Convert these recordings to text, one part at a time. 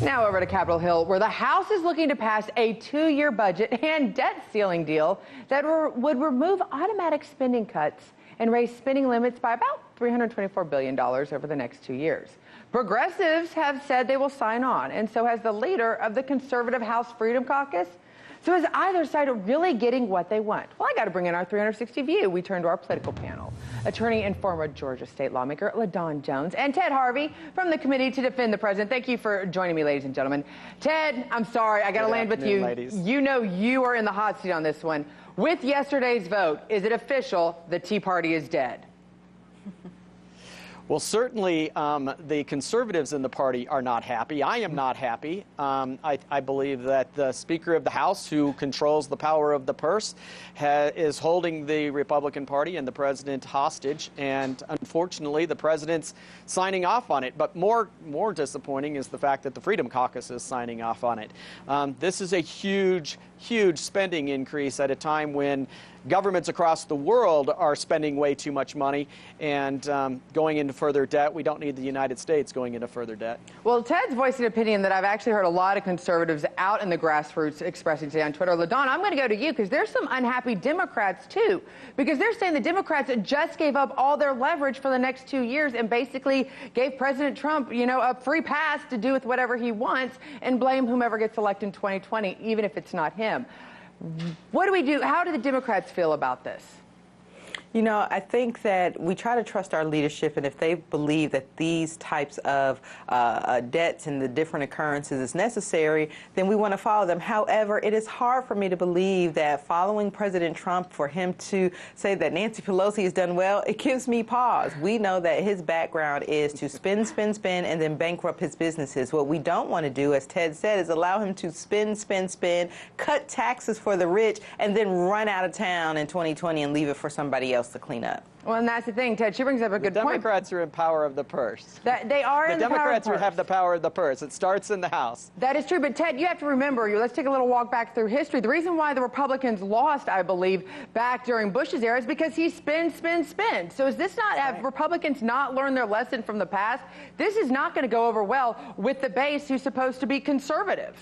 Now over to Capitol Hill, where the House is looking to pass a 2-year budget and debt ceiling deal that would remove automatic spending cuts and raise spending limits by about $324 billion over the next 2 years. Progressives have said they will sign on, and so has the leader of the conservative House Freedom Caucus. So is either side really getting what they want? Well, I got to bring in our 360 view. We turn to our political panel. Attorney and former Georgia state lawmaker LaDawn Jones and Ted Harvey from the Committee to Defend the President. Thank you for joining me, ladies and gentlemen. Ted, I'm sorry, I got to land with you. Ladies. You know you are in the hot seat on this one. With yesterday's vote, is it official the Tea Party is dead? Well, certainly the conservatives in the party are not happy. I am not happy. I believe that the Speaker of the House, who controls the power of the purse, is holding the Republican Party and the president hostage. And unfortunately, the president's signing off on it. But more disappointing is the fact that the Freedom Caucus is signing off on it. This is a huge spending increase at a time when governments across the world are spending way too much money and going into further debt. We don't need the United States going into further debt. Well, Ted's voiced an opinion that I've actually heard a lot of conservatives out in the grassroots expressing today on Twitter. LaDawn, I'm going to go to you because there's some unhappy Democrats, too, because they're saying the Democrats just gave up all their leverage for the next 2 years and basically gave President Trump, a free pass to do with whatever he wants and blame whomever gets elected in 2020, even if it's not him. What do we do? How do the Democrats feel about this? I think that we try to trust our leadership, and if they believe that these types of debts and the different occurrences is necessary, then we want to follow them. However, it is hard for me to believe that following President Trump, for him to say that Nancy Pelosi has done well, it gives me pause. We know that his background is to spend, and then bankrupt his businesses. What we don't want to do, as Ted said, is allow him to spend, cut taxes for the rich, and then run out of town in 2020 and leave it for somebody else to clean up. Well, and that's the thing, Ted. She brings up a good point. The Democrats are in power of the purse. They are in the power of the purse. The Democrats have the power of the purse. It starts in the House. That is true. But, Ted, you have to remember, let's take a little walk back through history. The reason why the Republicans lost, I believe, back during Bush's era is because he spends. So is this not, have Republicans not learned their lesson from the past? This is not going to go over well with the base who's supposed to be conservative.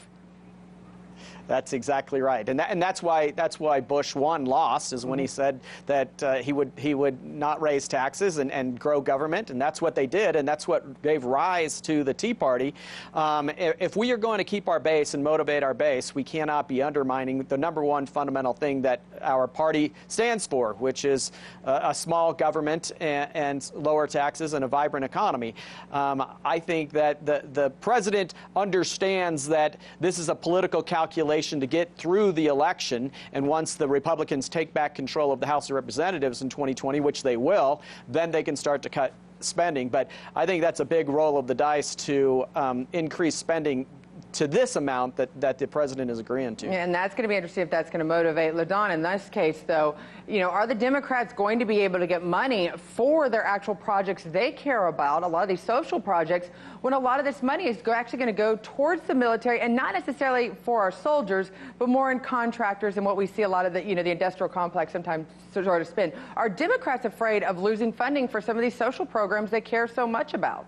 That's exactly right, and that's why Bush 1 lost, is when he said that he would not raise taxes and grow government, and that's what they did, and that's what gave rise to the Tea Party. If we are going to keep our base and motivate our base, we cannot be undermining the #1 fundamental thing that our party stands for, which is a small government and lower taxes and a vibrant economy. I think that the president understands that this is a political calculation to get through the election, and once the Republicans take back control of the House of Representatives in 2020, which they will, then they can start to cut spending. But I think that's a big roll of the dice to increase spending to this amount that the president is agreeing to. Yeah, and that's going to be interesting if that's going to motivate LaDawn. In this case, though, are the Democrats going to be able to get money for their actual projects they care about, a lot of these social projects, when a lot of this money is actually going to go towards the military and not necessarily for our soldiers, but more in contractors and what we see a lot of the, the industrial complex sometimes sort of spend. Are Democrats afraid of losing funding for some of these social programs they care so much about?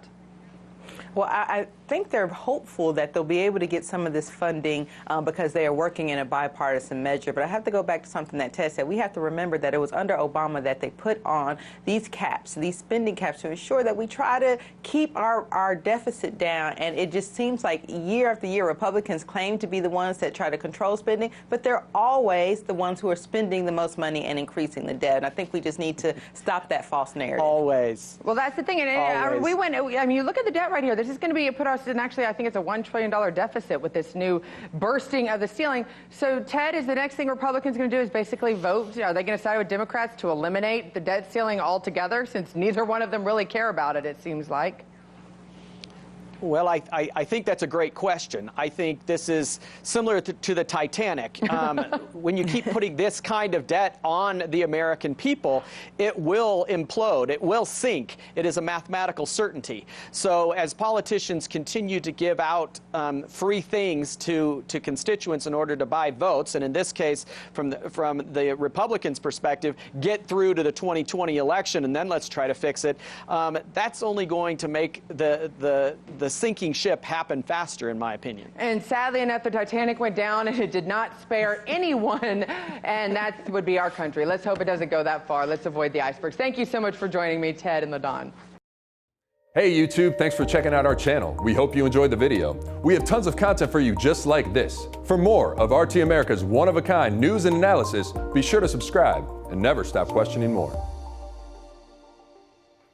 Well, I think they're hopeful that they'll be able to get some of this funding because they are working in a bipartisan measure. But I have to go back to something that Ted said. We have to remember that it was under Obama that they put on these caps, these spending caps, to ensure that we try to keep our deficit down. And it just seems like year after year, Republicans claim to be the ones that try to control spending, but they're always the ones who are spending the most money and increasing the debt. And I think we just need to stop that false narrative. Always. Well, that's the thing. And you look at the debt right here. This is going to be put us in, actually, I think it's a $1 trillion deficit with this new bursting of the ceiling. So, Ted, is the next thing Republicans going to do is basically vote? Are they going to side with Democrats to eliminate the debt ceiling altogether, since neither one of them really care about it, it seems like? Well, I think that's a great question. I think this is similar to the Titanic. When you keep putting this kind of debt on the American people, it will implode. It will sink. It is a mathematical certainty. So as politicians continue to give out free things to constituents in order to buy votes, and in this case, from the Republicans' perspective, get through to the 2020 election and then let's try to fix it, that's only going to make the sinking ship happen faster, in my opinion. And sadly enough, the Titanic went down and it did not spare anyone, and that would be our country. Let's hope it doesn't go that far. Let's avoid the icebergs. Thank you so much for joining me, Ted and LaDon. Hey YouTube, thanks for checking out our channel. We hope you enjoyed the video. We have tons of content for you just like this. For more of RT America's one-of-a-kind news and analysis, be sure to subscribe and never stop questioning more.